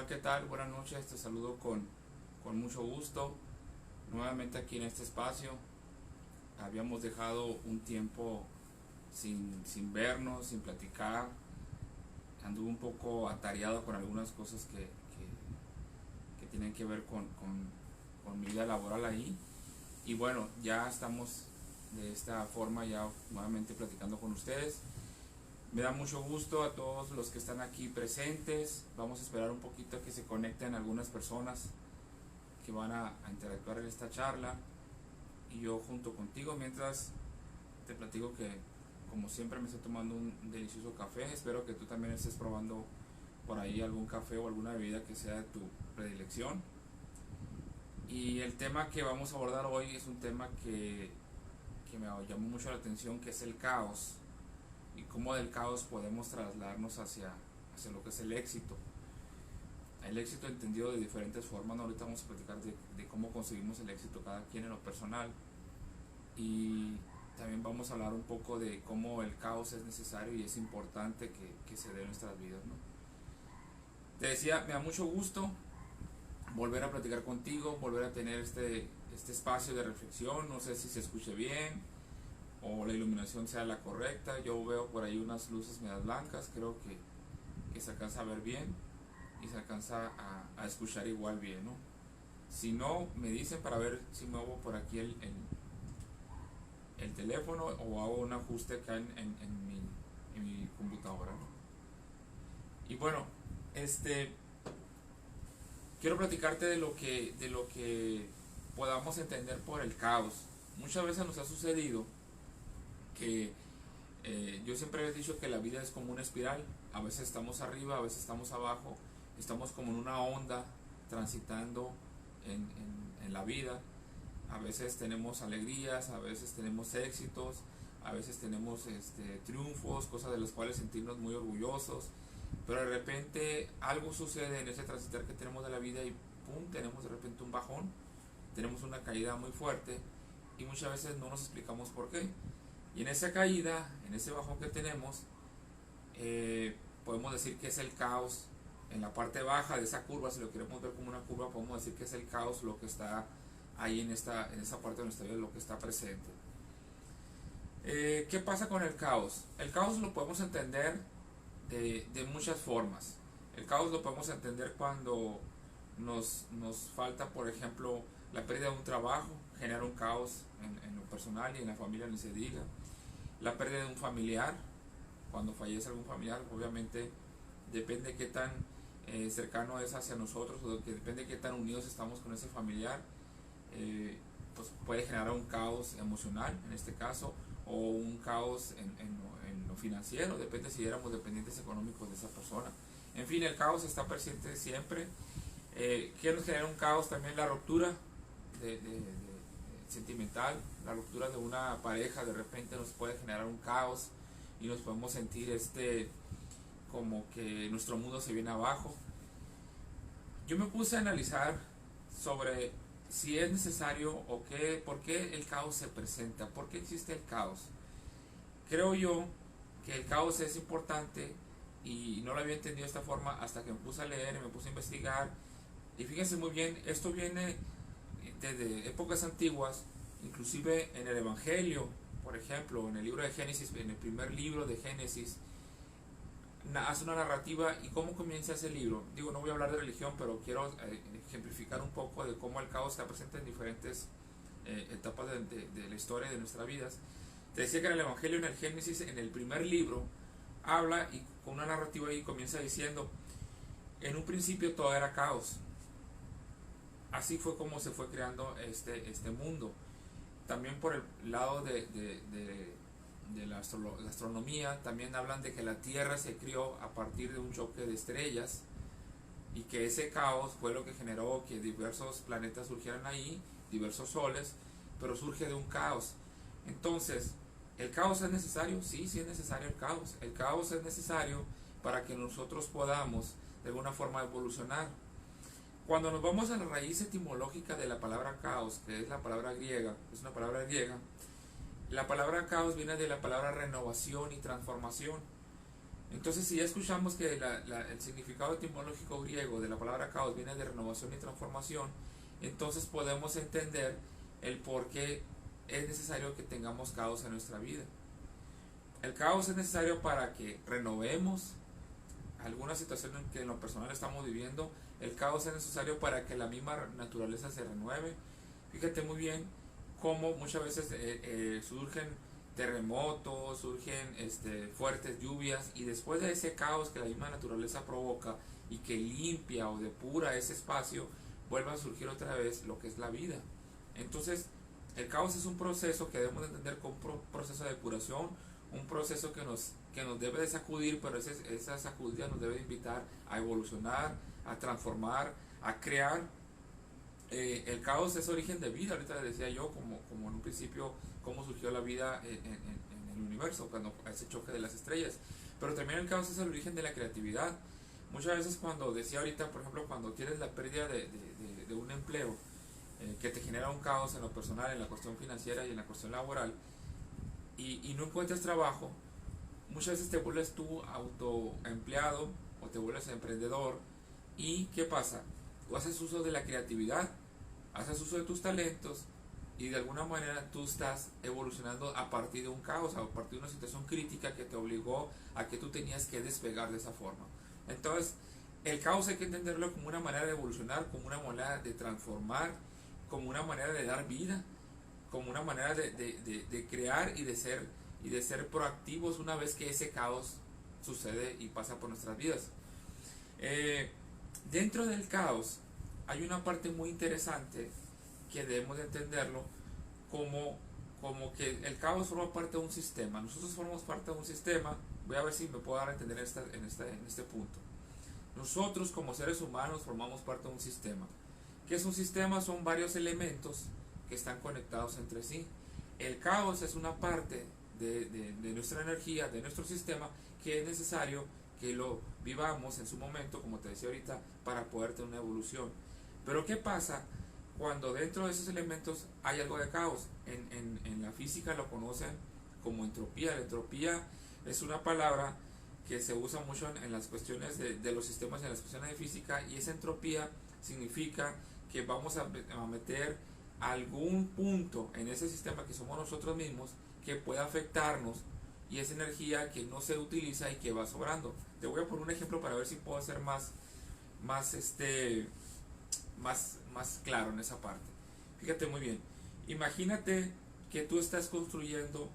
Hola, ¿qué tal? Buenas noches, te saludo con mucho gusto. Nuevamente aquí en este espacio. Habíamos dejado un tiempo sin vernos, sin platicar. Anduve un poco atareado con algunas cosas que tienen que ver con mi vida laboral ahí. Y bueno, ya estamos de esta forma ya nuevamente platicando con ustedes. Me da mucho gusto a todos los que están aquí presentes. Vamos a esperar un poquito a que se conecten algunas personas que van a interactuar en esta charla. Y yo junto contigo, mientras te platico que como siempre me estoy tomando un delicioso café. Espero que tú también estés probando por ahí algún café o alguna bebida que sea de tu predilección. Y el tema que vamos a abordar hoy es un tema que me llamó mucho la atención, que es el caos, y cómo del caos podemos trasladarnos hacia lo que es el éxito. El éxito entendido de diferentes formas, ¿no? Ahorita vamos a platicar de cómo conseguimos el éxito cada quien en lo personal, y también vamos a hablar un poco de cómo el caos es necesario y es importante que se dé en nuestras vidas, ¿no? Te decía, me da mucho gusto volver a platicar contigo, volver a tener este espacio de reflexión. No sé si se escuche bien o la iluminación sea la correcta. Yo veo por ahí unas luces medias blancas, creo que se alcanza a ver bien y se alcanza a escuchar igual bien, ¿no? Si no, me dicen para ver si muevo por aquí el teléfono o hago un ajuste acá en mi computadora, ¿no? Y bueno, quiero platicarte de lo que podamos entender por el caos. Muchas veces nos ha sucedido que yo siempre he dicho que la vida es como una espiral. A veces estamos arriba, a veces estamos abajo. Estamos como en una onda transitando en la vida. A veces tenemos alegrías, a veces tenemos éxitos, a veces tenemos triunfos, cosas de las cuales sentirnos muy orgullosos. Pero de repente algo sucede en ese transitar que tenemos de la vida y pum, tenemos de repente un bajón, tenemos una caída muy fuerte y muchas veces no nos explicamos por qué. Y en esa caída, en ese bajón que tenemos, podemos decir que es el caos. En la parte baja de esa curva, si lo queremos ver como una curva, podemos decir que es el caos lo que está ahí en esa parte de nuestra vida, lo que está presente. ¿Qué pasa con el caos? El caos lo podemos entender de muchas formas. El caos lo podemos entender cuando nos falta, por ejemplo, la pérdida de un trabajo, genera un caos en lo personal y en la familia ni se diga. La pérdida de un familiar, cuando fallece algún familiar, obviamente depende de qué tan cercano es hacia nosotros, o que depende de qué tan unidos estamos con ese familiar, pues puede generar un caos emocional en este caso, o un caos en lo financiero, depende si éramos dependientes económicos de esa persona. En fin, el caos está presente siempre. ¿Qué nos genera un caos? También la ruptura sentimental, la ruptura de una pareja de repente nos puede generar un caos y nos podemos sentir como que nuestro mundo se viene abajo. Yo me puse a analizar sobre si es necesario o qué, por qué el caos se presenta, por qué existe el caos. Creo yo que el caos es importante y no lo había entendido de esta forma hasta que me puse a leer y me puse a investigar. Y fíjense muy bien, esto viene desde épocas antiguas, inclusive en el Evangelio, por ejemplo, en el libro de Génesis, en el primer libro de Génesis, hace una narrativa. ¿Y cómo comienza ese libro? Digo, no voy a hablar de religión, pero quiero ejemplificar un poco de cómo el caos está presente en diferentes etapas de la historia de nuestras vidas. Te decía que en el Evangelio, en el Génesis, en el primer libro, habla y con una narrativa ahí comienza diciendo: en un principio todo era caos. Así fue como se fue creando este mundo. También por el lado de la astronomía, también hablan de que la Tierra se crió a partir de un choque de estrellas y que ese caos fue lo que generó que diversos planetas surgieran ahí, diversos soles, pero surge de un caos. Entonces, ¿el caos es necesario? Sí, sí es necesario el caos. El caos es necesario para que nosotros podamos de alguna forma evolucionar. Cuando nos vamos a la raíz etimológica de la palabra caos, que es la palabra griega, es una palabra griega, la palabra caos viene de la palabra renovación y transformación. Entonces, si ya escuchamos que el significado etimológico griego de la palabra caos viene de renovación y transformación, entonces podemos entender el por qué es necesario que tengamos caos en nuestra vida. El caos es necesario para que renovemos alguna situación en que en lo personal estamos viviendo. El caos es necesario para que la misma naturaleza se renueve. Fíjate muy bien cómo muchas veces surgen terremotos, surgen fuertes lluvias, y después de ese caos que la misma naturaleza provoca y que limpia o depura ese espacio, vuelve a surgir otra vez lo que es la vida. Entonces, el caos es un proceso que debemos entender como un proceso de depuración, un proceso que nos debe de sacudir, pero esa sacudida nos debe de invitar a evolucionar, a transformar, a crear. El caos es origen de vida. Ahorita les decía yo, como en un principio, cómo surgió la vida en el universo, cuando ese choque de las estrellas. Pero también el caos es el origen de la creatividad. Muchas veces, cuando decía ahorita, por ejemplo, cuando tienes la pérdida de un empleo, que te genera un caos en lo personal, en la cuestión financiera y en la cuestión laboral, y no encuentras trabajo, muchas veces te vuelves tú autoempleado o te vuelves emprendedor. ¿Y qué pasa? Tú haces uso de la creatividad, haces uso de tus talentos, y de alguna manera tú estás evolucionando a partir de un caos, a partir de una situación crítica que te obligó a que tú tenías que despegar de esa forma. Entonces, el caos hay que entenderlo como una manera de evolucionar, como una manera de transformar, como una manera de dar vida, como una manera de crear y de ser proactivos una vez que ese caos sucede y pasa por nuestras vidas. Dentro del caos hay una parte muy interesante que debemos de entenderlo como que el caos forma parte de un sistema. Nosotros formamos parte de un sistema. Voy a ver si me puedo dar a entender en este punto. Nosotros, como seres humanos, formamos parte de un sistema. ¿Qué es un sistema? Son varios elementos que están conectados entre sí. El caos es una parte de nuestra energía, de nuestro sistema, que es necesario que lo vivamos en su momento, como te decía ahorita, para poder tener una evolución. Pero ¿qué pasa cuando dentro de esos elementos hay algo de caos? En la física lo conocen como entropía. La entropía es una palabra que se usa mucho en las cuestiones de los sistemas y en las cuestiones de física, y esa entropía significa que vamos a meter algún punto en ese sistema que somos nosotros mismos que pueda afectarnos, y esa energía que no se utiliza y que va sobrando. Te voy a poner un ejemplo para ver si puedo ser más claro en esa parte. Fíjate muy bien. Imagínate que tú estás construyendo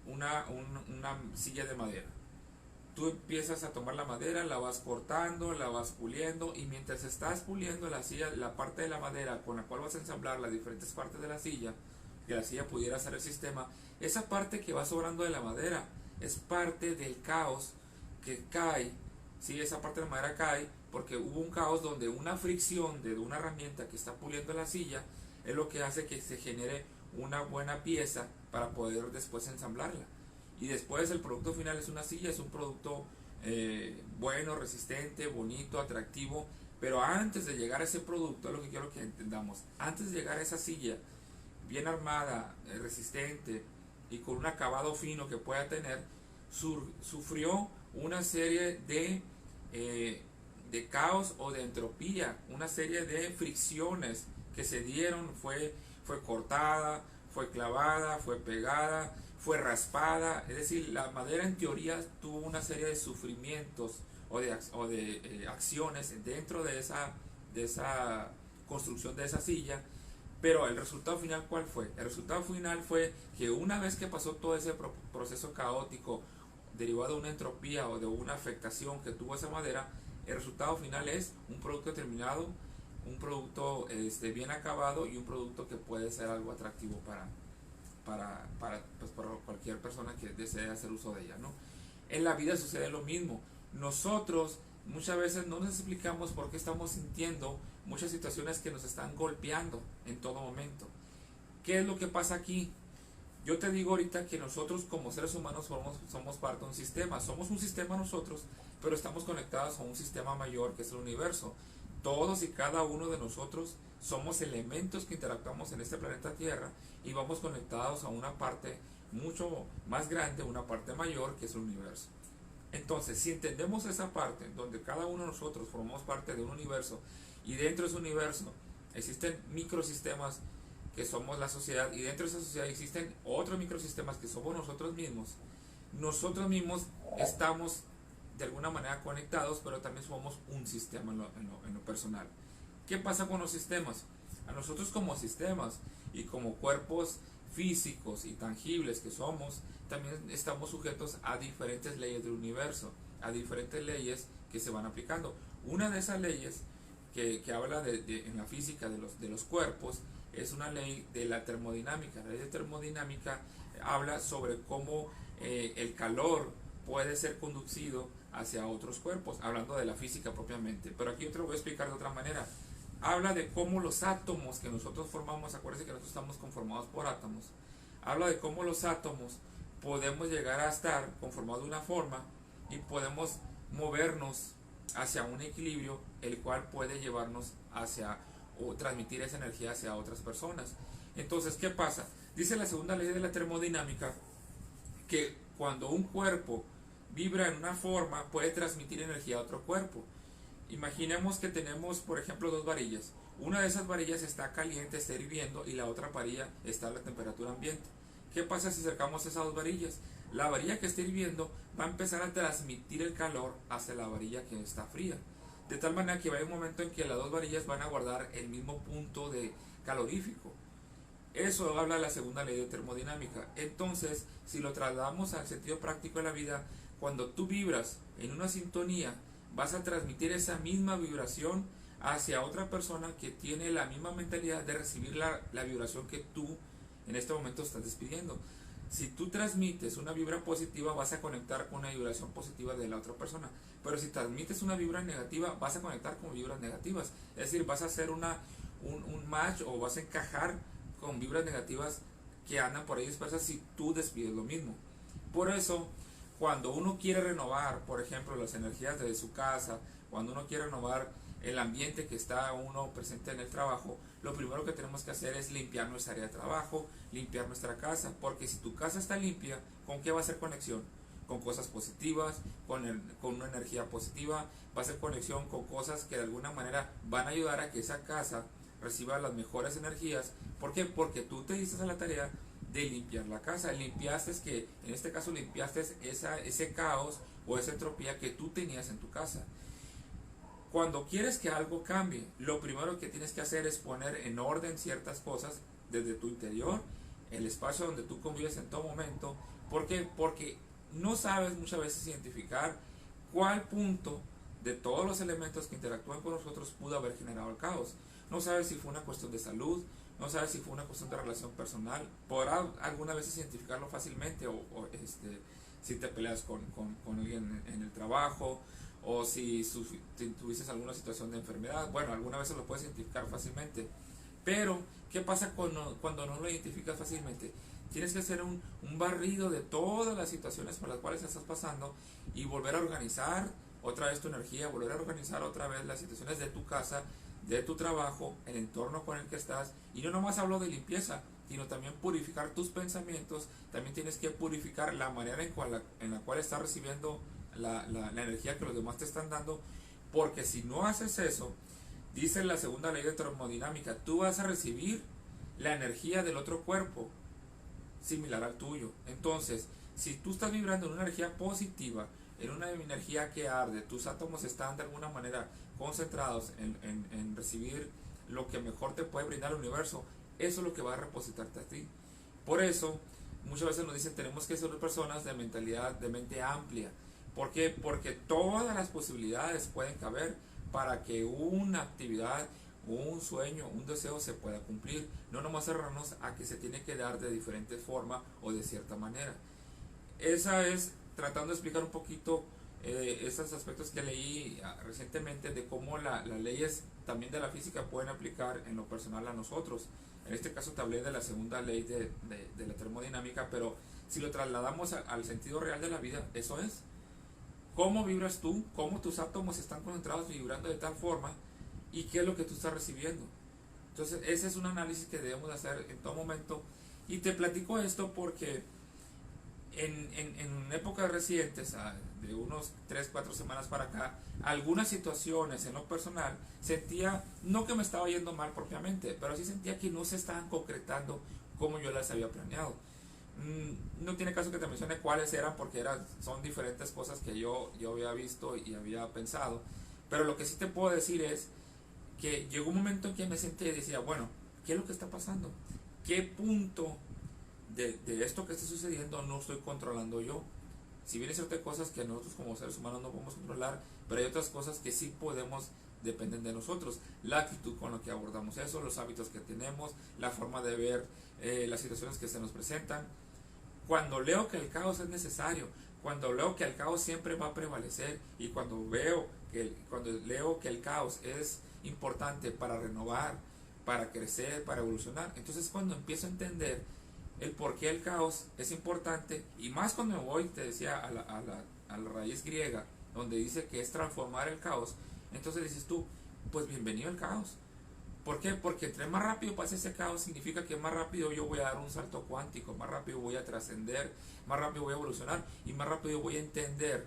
una silla de madera. Tú empiezas a tomar la madera, la vas cortando, la vas puliendo, y mientras estás puliendo la silla, la parte de la madera con la cual vas a ensamblar las diferentes partes de la silla, que la silla pudiera ser el sistema, esa parte que va sobrando de la madera es parte del caos que cae. ¿Sí? Esa parte de la madera cae porque hubo un caos donde una fricción de una herramienta que está puliendo la silla es lo que hace que se genere una buena pieza para poder después ensamblarla. Y después el producto final es una silla, es un producto bueno, resistente, bonito, atractivo. Pero antes de llegar a ese producto, es lo que quiero que entendamos, antes de llegar a esa silla bien armada, resistente y con un acabado fino que pueda tener, sufrió una serie de caos o de entropía, una serie de fricciones que se dieron. Fue cortada, fue clavada, fue pegada, fue raspada. Es decir, la madera en teoría tuvo una serie de sufrimientos o de acciones dentro de esa construcción de esa silla. Pero el resultado final, ¿cuál fue? El resultado final fue que una vez que pasó todo ese proceso caótico derivado de una entropía o de una afectación que tuvo esa madera, el resultado final es un producto terminado, un producto bien acabado, y un producto que puede ser algo atractivo para cualquier persona que desee hacer uso de ella, ¿no? En la vida sucede lo mismo. Nosotros muchas veces no nos explicamos por qué estamos sintiendo muchas situaciones que nos están golpeando en todo momento. ¿Qué es lo que pasa aquí? Yo te digo ahorita que nosotros como seres humanos somos parte de un sistema. Somos un sistema nosotros, pero estamos conectados a un sistema mayor que es el universo. Todos y cada uno de nosotros somos elementos que interactuamos en este planeta Tierra, y vamos conectados a una parte mucho más grande, una parte mayor que es el universo. Entonces, si entendemos esa parte, donde cada uno de nosotros formamos parte de un universo, y dentro de ese universo existen microsistemas que somos la sociedad, y dentro de esa sociedad existen otros microsistemas que somos nosotros mismos estamos de alguna manera conectados, pero también somos un sistema en lo personal. ¿Qué pasa con los sistemas? A nosotros como sistemas y como cuerpos físicos y tangibles que somos, también estamos sujetos a diferentes leyes del universo, a diferentes leyes que se van aplicando. Una de esas leyes que habla en la física de los cuerpos es una ley de la termodinámica. La ley de termodinámica habla sobre cómo el calor puede ser conducido hacia otros cuerpos, hablando de la física propiamente. Pero aquí yo te lo voy a explicar de otra manera. Habla de cómo los átomos que nosotros formamos, acuérdense que nosotros estamos conformados por átomos, habla de cómo los átomos podemos llegar a estar conformados de una forma y podemos movernos hacia un equilibrio, el cual puede llevarnos hacia o transmitir esa energía hacia otras personas. Entonces, ¿qué pasa? Dice la segunda ley de la termodinámica que cuando un cuerpo vibra en una forma puede transmitir energía a otro cuerpo. Imaginemos que tenemos, por ejemplo, dos varillas. Una de esas varillas está caliente, está hirviendo, y la otra varilla está a la temperatura ambiente. ¿Qué pasa si acercamos esas dos varillas? La varilla que está hirviendo va a empezar a transmitir el calor hacia la varilla que está fría. De tal manera que va a haber un momento en que las dos varillas van a guardar el mismo punto de calorífico. Eso habla la segunda ley de termodinámica. Entonces, si lo trasladamos al sentido práctico de la vida, cuando tú vibras en una sintonía, vas a transmitir esa misma vibración hacia otra persona que tiene la misma mentalidad de recibir la vibración que tú en este momento estás despidiendo. Si tú transmites una vibra positiva, vas a conectar con una vibración positiva de la otra persona. Pero si transmites una vibra negativa, vas a conectar con vibras negativas. Es decir, vas a hacer un match, o vas a encajar con vibras negativas que andan por ahí dispersas si tú despides lo mismo. Por eso, cuando uno quiere renovar, por ejemplo, las energías de su casa, cuando uno quiere renovar el ambiente que está uno presente en el trabajo, lo primero que tenemos que hacer es limpiar nuestra área de trabajo, limpiar nuestra casa, porque si tu casa está limpia, ¿con qué va a hacer conexión? Con cosas positivas, con una energía positiva, va a hacer conexión con cosas que de alguna manera van a ayudar a que esa casa reciba las mejores energías. ¿Por qué? Porque tú te diste a la tarea de limpiar la casa, limpiaste, que en este caso limpiaste ese caos o esa entropía que tú tenías en tu casa. Cuando quieres que algo cambie, lo primero que tienes que hacer es poner en orden ciertas cosas desde tu interior, el espacio donde tú convives en todo momento. ¿Por qué? Porque no sabes muchas veces identificar cuál punto de todos los elementos que interactúan con nosotros pudo haber generado el caos. No sabes si fue una cuestión de salud, no sabes si fue una cuestión de relación personal. Podrás algunas veces identificarlo fácilmente, si te peleas con alguien en el trabajo, o si tuviste alguna situación de enfermedad. Bueno, algunas veces lo puedes identificar fácilmente. Pero, ¿qué pasa cuando no lo identificas fácilmente? Tienes que hacer un barrido de todas las situaciones por las cuales estás pasando y volver a organizar otra vez tu energía, volver a organizar otra vez las situaciones de tu casa, de tu trabajo, el entorno con el que estás. Y no nomás hablo de limpieza, sino también purificar tus pensamientos. También tienes que purificar la manera en la cual estás recibiendo la energía que los demás te están dando, porque si no haces eso, dice la segunda ley de termodinámica, tú vas a recibir la energía del otro cuerpo similar al tuyo. Entonces, si tú estás vibrando en una energía positiva, en una energía que arde, tus átomos están de alguna manera concentrados en recibir lo que mejor te puede brindar el universo, eso es lo que va a repositarte a ti. Por eso, muchas veces nos dicen, tenemos que ser personas de mentalidad, de mente amplia. ¿Por qué? Porque todas las posibilidades pueden caber para que una actividad, un sueño, un deseo se pueda cumplir. No nomás cerrarnos a que se tiene que dar de diferente forma o de cierta manera. Esa es tratando de explicar un poquito esos aspectos que leí recientemente de cómo las leyes también de la física pueden aplicar en lo personal a nosotros. En este caso te hablé de la segunda ley de la termodinámica, pero si lo trasladamos al sentido real de la vida, eso es. ¿Cómo vibras tú? ¿Cómo tus átomos están concentrados vibrando de tal forma? ¿Y qué es lo que tú estás recibiendo? Entonces, ese es un análisis que debemos hacer en todo momento. Y te platico esto porque En épocas recientes, de unos 3, 4 semanas para acá, algunas situaciones en lo personal sentía, no que me estaba yendo mal propiamente, pero sí sentía que no se estaban concretando como yo las había planeado. No tiene caso que te mencione cuáles eran, porque son diferentes cosas que yo había visto y había pensado, pero lo que sí te puedo decir es que llegó un momento en que me senté y decía, bueno, ¿qué es lo que está pasando? ¿Qué punto de esto que está sucediendo no estoy controlando yo? Si bien es cierto, hay cosas que nosotros como seres humanos no podemos controlar, pero hay otras cosas que sí podemos, dependen de nosotros. La actitud con la que abordamos eso, los hábitos que tenemos, la forma de ver las situaciones que se nos presentan. Cuando leo que el caos es necesario, cuando leo que el caos siempre va a prevalecer, y cuando leo que el caos es importante para renovar, para crecer, para evolucionar, entonces cuando empiezo a entender el por qué el caos es importante, y más cuando me voy, te decía, a la raíz griega, donde dice que es transformar el caos, entonces dices tú, pues bienvenido al caos. ¿Por qué? Porque entre más rápido pase ese caos, significa que más rápido yo voy a dar un salto cuántico, más rápido voy a trascender, más rápido voy a evolucionar, y más rápido voy a entender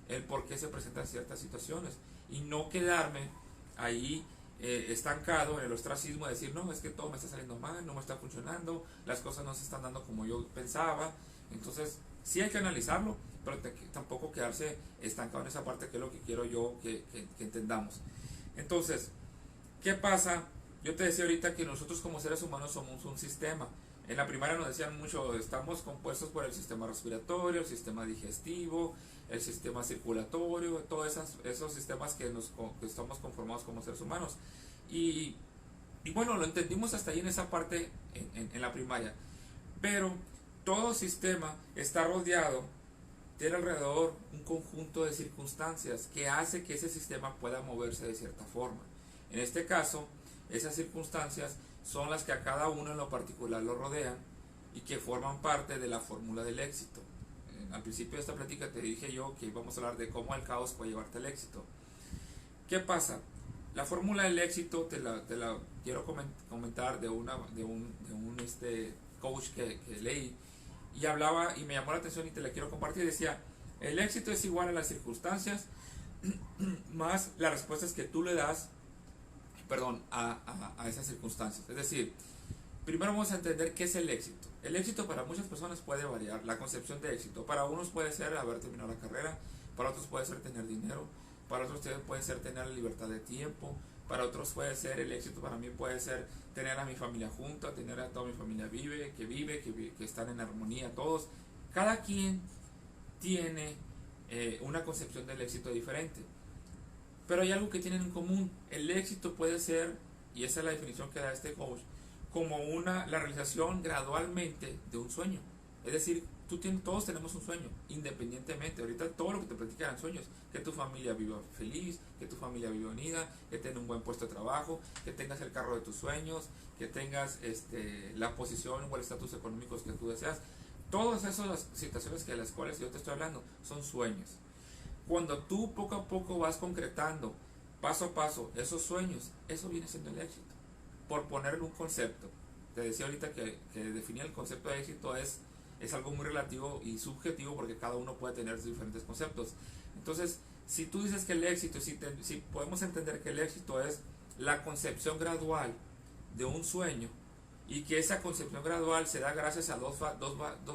el por qué se presentan ciertas situaciones, y no quedarme ahí estancado en el ostracismo de decir, no, es que todo me está saliendo mal, no me está funcionando, las cosas no se están dando como yo pensaba. Entonces sí hay que analizarlo, pero tampoco quedarse estancado en esa parte, que es lo que quiero yo que entendamos. Entonces, ¿qué pasa? Yo te decía ahorita que nosotros como seres humanos somos un sistema. En la primaria nos decían mucho, estamos compuestos por el sistema respiratorio, el sistema digestivo, el sistema circulatorio, todos esos sistemas que estamos conformados como seres humanos. Y bueno, lo entendimos hasta ahí en esa parte en la primaria. Pero todo sistema está rodeado, tiene alrededor un conjunto de circunstancias que hace que ese sistema pueda moverse de cierta forma. En este caso, esas circunstancias son las que a cada uno en lo particular lo rodean y que forman parte de la fórmula del éxito. Al principio de esta plática te dije yo que íbamos a hablar de cómo el caos puede llevarte al éxito. ¿Qué pasa? La fórmula del éxito te la quiero comentar de un coach que leí, y hablaba y me llamó la atención y te la quiero compartir. Decía, el éxito es igual a las circunstancias más las respuestas que tú le das a esas circunstancias. Es decir, primero vamos a entender qué es el éxito. El éxito para muchas personas puede variar. La concepción de éxito, para unos puede ser haber terminado la carrera, para otros puede ser tener dinero, para otros puede ser tener la libertad de tiempo, para otros puede ser, el éxito para mí puede ser tener a mi familia junta, tener a toda mi familia que están en armonía todos. Cada quien tiene una concepción del éxito diferente, pero hay algo que tienen en común. El éxito puede ser, y esa es la definición que da este coach, como la realización gradualmente de un sueño. Es decir, todos tenemos un sueño, independientemente. Ahorita todo lo que te platican eran sueños: que tu familia viva feliz, que tu familia viva unida, que tengas un buen puesto de trabajo, que tengas el carro de tus sueños, que tengas la posición o el estatus económicos que tú deseas. Todas esas situaciones de las cuales yo te estoy hablando son sueños. Cuando tú poco a poco vas concretando, paso a paso, esos sueños, eso viene siendo el éxito. Por ponerle un concepto, te decía ahorita que definir el concepto de éxito es algo muy relativo y subjetivo, porque cada uno puede tener diferentes conceptos. Entonces, si tú dices que el éxito, si podemos entender que el éxito es la concepción gradual de un sueño, y que esa concepción gradual se da gracias a dos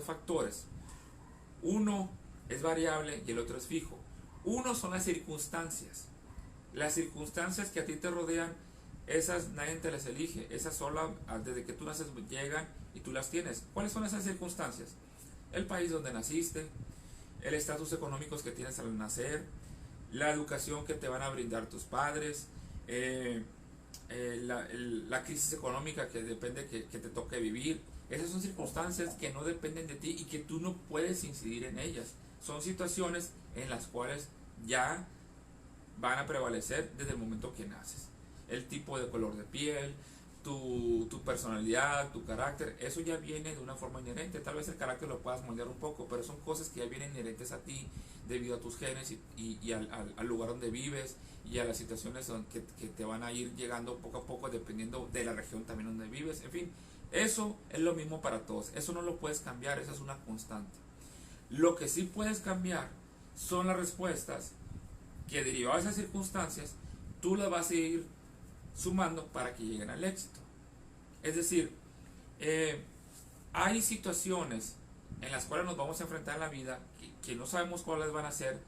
factores. Uno es variable y el otro es fijo. Uno son las circunstancias. Las circunstancias que a ti te rodean, esas nadie te las elige, esas solo desde que tú naces llegan y tú las tienes. ¿Cuáles son esas circunstancias? El país donde naciste, el estatus económico que tienes al nacer, la educación que te van a brindar tus padres, la crisis económica que depende que te toque vivir. Esas son circunstancias que no dependen de ti y que tú no puedes incidir en ellas. Son situaciones en las cuales ya van a prevalecer desde el momento que naces. El tipo de color de piel, tu personalidad, tu carácter, eso ya viene de una forma inherente. Tal vez el carácter lo puedas moldear un poco, pero son cosas que ya vienen inherentes a ti debido a tus genes y al lugar donde vives y a las situaciones que te van a ir llegando poco a poco dependiendo de la región también donde vives. En fin, eso es lo mismo para todos, eso no lo puedes cambiar, eso es una constante. Lo que sí puedes cambiar son las respuestas que derivadas de esas circunstancias, tú las vas a ir sumando para que lleguen al éxito. Es decir, hay situaciones en las cuales nos vamos a enfrentar en la vida que no sabemos cuáles van a ser,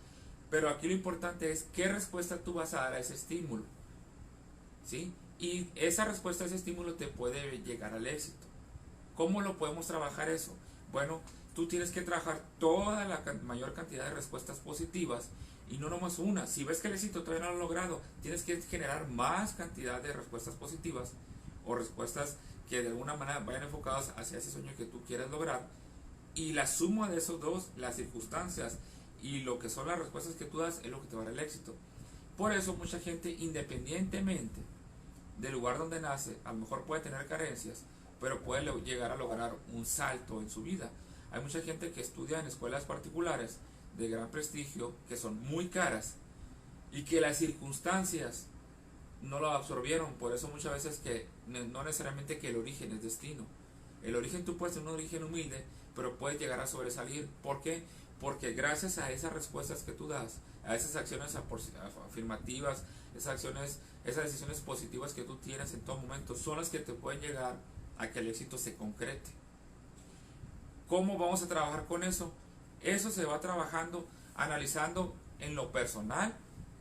pero aquí lo importante es qué respuesta tú vas a dar a ese estímulo, ¿sí? Y esa respuesta a ese estímulo te puede llegar al éxito. ¿Cómo lo podemos trabajar eso? Bueno, tú tienes que trabajar toda la mayor cantidad de respuestas positivas y no nomás una. Si ves que el éxito todavía no lo has logrado, tienes que generar más cantidad de respuestas positivas o respuestas que de alguna manera vayan enfocadas hacia ese sueño que tú quieres lograr, y la suma de esos dos, las circunstancias y lo que son las respuestas que tú das, es lo que te va a dar el éxito. Por eso mucha gente, independientemente del lugar donde nace, a lo mejor puede tener carencias, pero puede llegar a lograr un salto en su vida. Hay mucha gente que estudia en escuelas particulares de gran prestigio, que son muy caras, y que las circunstancias no lo absorbieron. Por eso muchas veces que no necesariamente que el origen es destino. El origen, tú puedes tener un origen humilde, pero puedes llegar a sobresalir. ¿Por qué? Porque gracias a esas respuestas que tú das, a esas acciones afirmativas, esas decisiones positivas que tú tienes en todo momento, son las que te pueden llegar a que el éxito se concrete. ¿Cómo vamos a trabajar con eso? Eso se va trabajando analizando en lo personal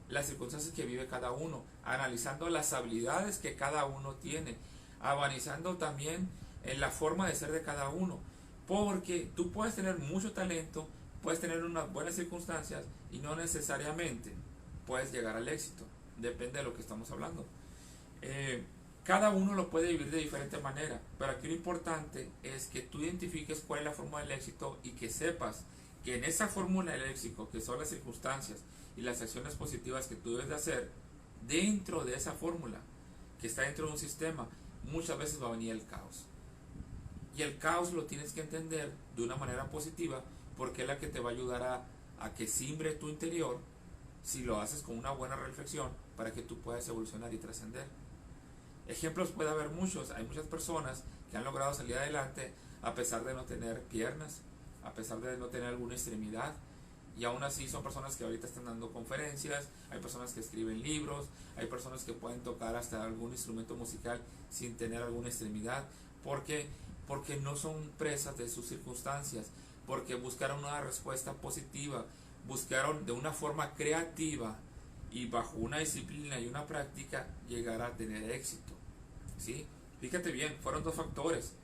las circunstancias que vive cada uno, analizando las habilidades que cada uno tiene, analizando también en la forma de ser de cada uno, porque tú puedes tener mucho talento, puedes tener unas buenas circunstancias y no necesariamente puedes llegar al éxito. Depende de lo que estamos hablando. Cada uno lo puede vivir de diferente manera, pero aquí lo importante es que tú identifiques cuál es la fórmula del éxito y que sepas que en esa fórmula del éxito, que son las circunstancias y las acciones positivas que tú debes de hacer, dentro de esa fórmula, que está dentro de un sistema, muchas veces va a venir el caos. Y el caos lo tienes que entender de una manera positiva, porque es la que te va a ayudar a que simbre tu interior, si lo haces con una buena reflexión, para que tú puedas evolucionar y trascender. Ejemplos puede haber muchos. Hay muchas personas que han logrado salir adelante a pesar de no tener piernas, a pesar de no tener alguna extremidad, y aún así son personas que ahorita están dando conferencias, hay personas que escriben libros, hay personas que pueden tocar hasta algún instrumento musical sin tener alguna extremidad. ¿Por qué? Porque no son presas de sus circunstancias, porque buscaron una respuesta positiva, buscaron de una forma creativa y bajo una disciplina y una práctica llegar a tener éxito, ¿sí? Fíjate bien, fueron dos factores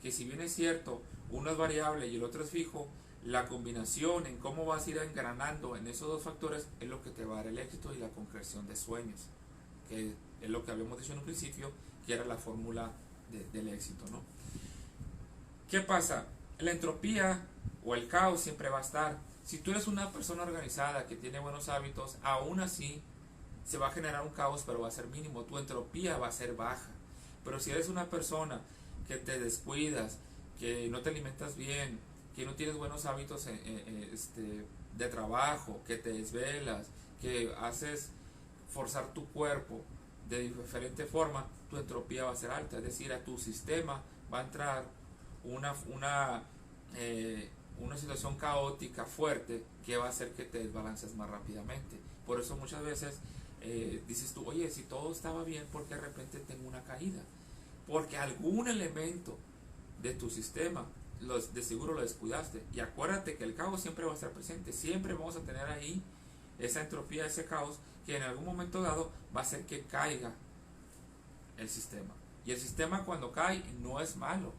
que, si bien es cierto, uno es variable y el otro es fijo, la combinación en cómo vas a ir engranando en esos dos factores es lo que te va a dar el éxito y la concreción de sueños, que es lo que habíamos dicho en un principio, que era la fórmula del éxito, ¿no? ¿Qué pasa? La entropía o el caos siempre va a estar. Si tú eres una persona organizada que tiene buenos hábitos, aún así se va a generar un caos, pero va a ser mínimo. Tu entropía va a ser baja. Pero si eres una persona que te descuidas, que no te alimentas bien, que no tienes buenos hábitos de trabajo, que te desvelas, que haces forzar tu cuerpo de diferente forma, tu entropía va a ser alta. Es decir, a tu sistema va a entrar una situación caótica fuerte que va a hacer que te desbalances más rápidamente. Por eso muchas veces dices tú, oye, si todo estaba bien, ¿por qué de repente tengo una caída? Porque algún elemento de tu sistema de seguro lo descuidaste. Y acuérdate que el caos siempre va a estar presente, siempre vamos a tener ahí esa entropía, ese caos, que en algún momento dado va a hacer que caiga el sistema. Y el sistema, cuando cae, no es malo,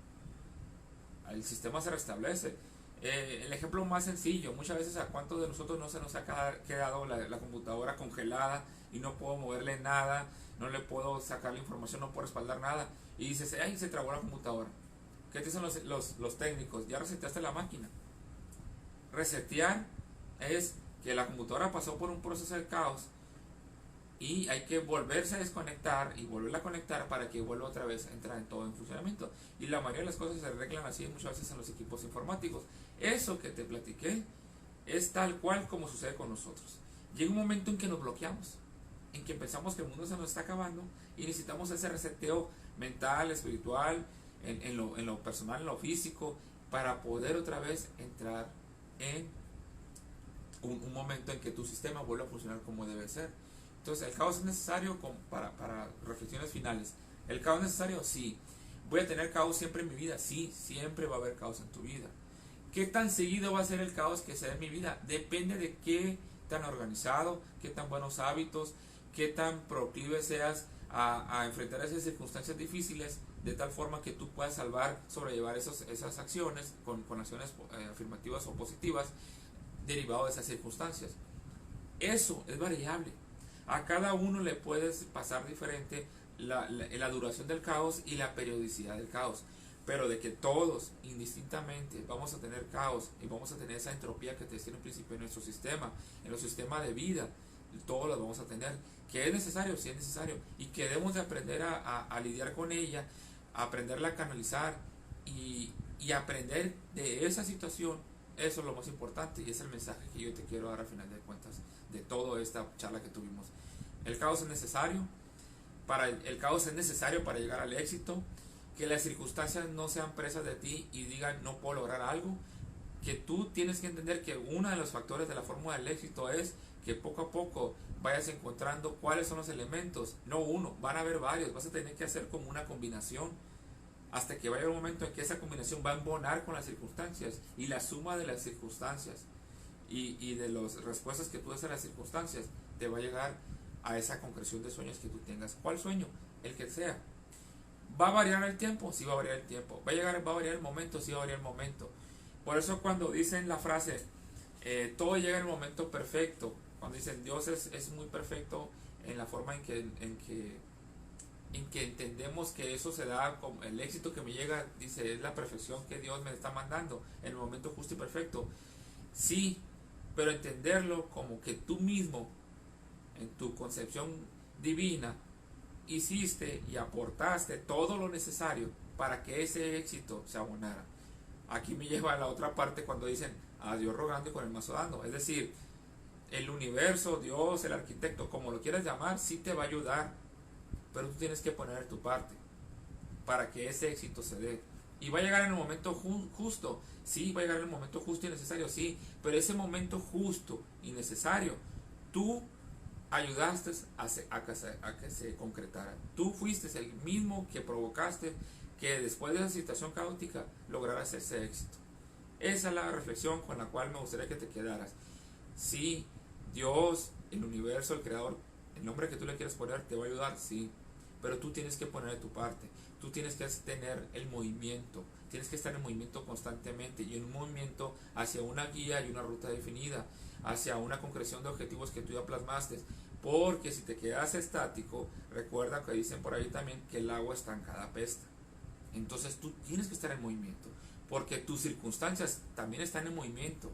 el sistema se restablece. El ejemplo más sencillo, muchas veces a cuántos de nosotros no se nos ha quedado la computadora congelada y no puedo moverle nada, no le puedo sacar la información, no puedo respaldar nada, y dices, ay, se trabó la computadora. ¿Qué te dicen los técnicos? Ya reseteaste la máquina. Resetear es que la computadora pasó por un proceso de caos y hay que volverse a desconectar y volverla a conectar para que vuelva otra vez a entrar en todo en funcionamiento. Y la mayoría de las cosas se arreglan así muchas veces en los equipos informáticos. Eso que te platiqué es tal cual como sucede con nosotros. Llega un momento en que nos bloqueamos, en que pensamos que el mundo se nos está acabando y necesitamos ese reseteo mental, espiritual, en lo personal, en lo físico, para poder otra vez entrar en un momento en que tu sistema vuelva a funcionar como debe ser. Entonces, ¿el caos es necesario para reflexiones finales? ¿El caos es necesario? Sí. ¿Voy a tener caos siempre en mi vida? Sí, siempre va a haber caos en tu vida. ¿Qué tan seguido va a ser el caos que se da en mi vida? Depende de qué tan organizado, qué tan buenos hábitos, qué tan proclive seas a enfrentar esas circunstancias difíciles, de tal forma que tú puedas sobrellevar esas acciones con acciones afirmativas o positivas derivado de esas circunstancias. Eso es variable. A cada uno le puedes pasar diferente la duración del caos y la periodicidad del caos. Pero de que todos, indistintamente, vamos a tener caos y vamos a tener esa entropía que te decía en principio en nuestro sistema, en los sistemas de vida, todos los vamos a tener. ¿Que es necesario? Sí es necesario. Y que debemos de aprender a lidiar con ella, a aprenderla a canalizar y aprender de esa situación. Eso es lo más importante y es el mensaje que yo te quiero dar al final de cuentas de toda esta charla que tuvimos. El caos es necesario. El caos es necesario para llegar al éxito. Que las circunstancias no sean presas de ti y digan no puedo lograr algo. Que tú tienes que entender que uno de los factores de la fórmula del éxito es que poco a poco vayas encontrando cuáles son los elementos. No uno, van a haber varios. Vas a tener que hacer como una combinación hasta que vaya un momento en que esa combinación va a embonar con las circunstancias y la suma de las circunstancias y de las respuestas que tú des a las circunstancias te va a llegar a esa concreción de sueños que tú tengas. ¿Cuál sueño? El que sea. ¿Va a variar el tiempo? Sí va a variar el tiempo. ¿Va a variar el momento? Sí va a variar el momento. Por eso cuando dicen la frase todo llega en el momento perfecto, cuando dicen Dios es muy perfecto en la forma en que entendemos que eso se da, como el éxito que me llega, dice, es la perfección que Dios me está mandando en el momento justo y perfecto. Sí, pero entenderlo como que tú mismo, en tu concepción divina, hiciste y aportaste todo lo necesario para que ese éxito se abonara. Aquí me lleva a la otra parte cuando dicen a Dios rogando y con el mazo dando. Es decir, el universo, Dios, el arquitecto, como lo quieras llamar, sí te va a ayudar, pero tú tienes que poner tu parte para que ese éxito se dé. Y va a llegar en el momento justo, sí, va a llegar en el momento justo y necesario, sí, pero ese momento justo y necesario, tú ayudaste a que se concretara. Tú fuiste el mismo que provocaste que después de esa situación caótica lograras ese éxito. Esa es la reflexión con la cual me gustaría que te quedaras. Sí, Dios, el universo, el creador, el nombre que tú le quieras poner te va a ayudar, sí, pero tú tienes que poner de tu parte. Tú tienes que tener el movimiento, tienes que estar en movimiento constantemente y en un movimiento hacia una guía y una ruta definida, hacia una concreción de objetivos que tú ya plasmaste. Porque si te quedas estático, recuerda que dicen por ahí también que el agua estancada apesta. Entonces tú tienes que estar en movimiento, porque tus circunstancias también están en movimiento.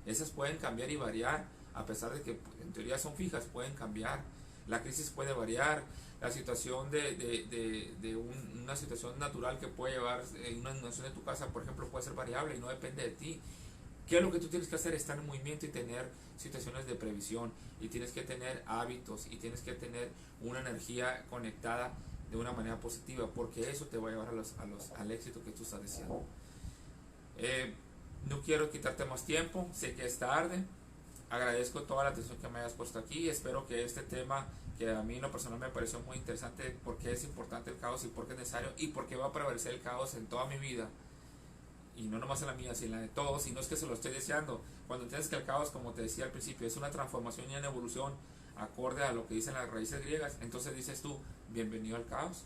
Esas pueden cambiar y variar, a pesar de que en teoría son fijas, pueden cambiar. La crisis puede variar, la situación una situación natural que puede llevar una inundación de tu casa, por ejemplo, puede ser variable y no depende de ti. ¿Qué es lo que tú tienes que hacer? Estar en movimiento y tener situaciones de previsión, y tienes que tener hábitos, y tienes que tener una energía conectada de una manera positiva, porque eso te va a llevar al éxito que tú estás deseando. No quiero quitarte más tiempo, sé que es tarde. Agradezco toda la atención que me hayas puesto aquí. Espero que este tema, que a mí en lo personal me pareció muy interesante, porque es importante el caos y porque es necesario y porque va a prevalecer el caos en toda mi vida, y no nomás en la mía, sino en la de todos, y no es que se lo estoy deseando. Cuando entiendes que el caos, como te decía al principio, es una transformación y una evolución acorde a lo que dicen las raíces griegas, entonces dices tú, bienvenido al caos.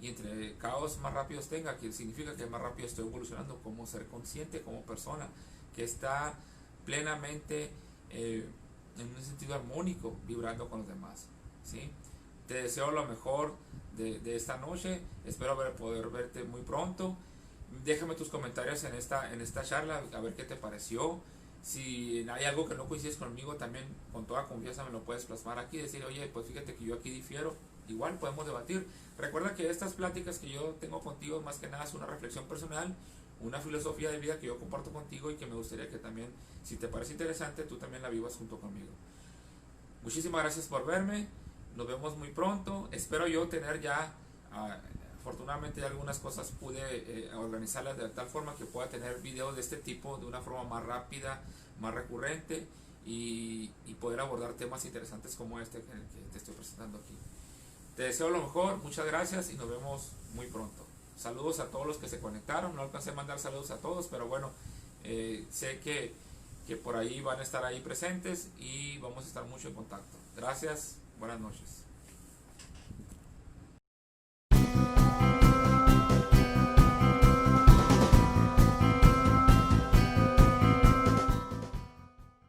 Y entre caos más rápidos tenga, que significa que más rápido estoy evolucionando como ser consciente, como persona que está plenamente en un sentido armónico, vibrando con los demás, ¿sí? Te deseo lo mejor de esta noche. Espero poder verte muy pronto. Déjame tus comentarios en esta charla, a ver qué te pareció. Si hay algo que no coincides conmigo, también con toda confianza me lo puedes plasmar aquí, decir, oye, pues fíjate que yo aquí difiero. Igual podemos debatir. Recuerda que estas pláticas que yo tengo contigo, más que nada es una reflexión personal, una filosofía de vida que yo comparto contigo, y que me gustaría que también, si te parece interesante, tú también la vivas junto conmigo. Muchísimas gracias por verme. Nos vemos muy pronto. Espero yo tener ya afortunadamente algunas cosas pude organizarlas de tal forma que pueda tener videos de este tipo de una forma más rápida, más recurrente y poder abordar temas interesantes como este que te estoy presentando aquí. Te deseo lo mejor, muchas gracias y nos vemos muy pronto. Saludos a todos los que se conectaron, no alcancé a mandar saludos a todos, pero bueno, sé que por ahí van a estar ahí presentes y vamos a estar mucho en contacto. Gracias, buenas noches.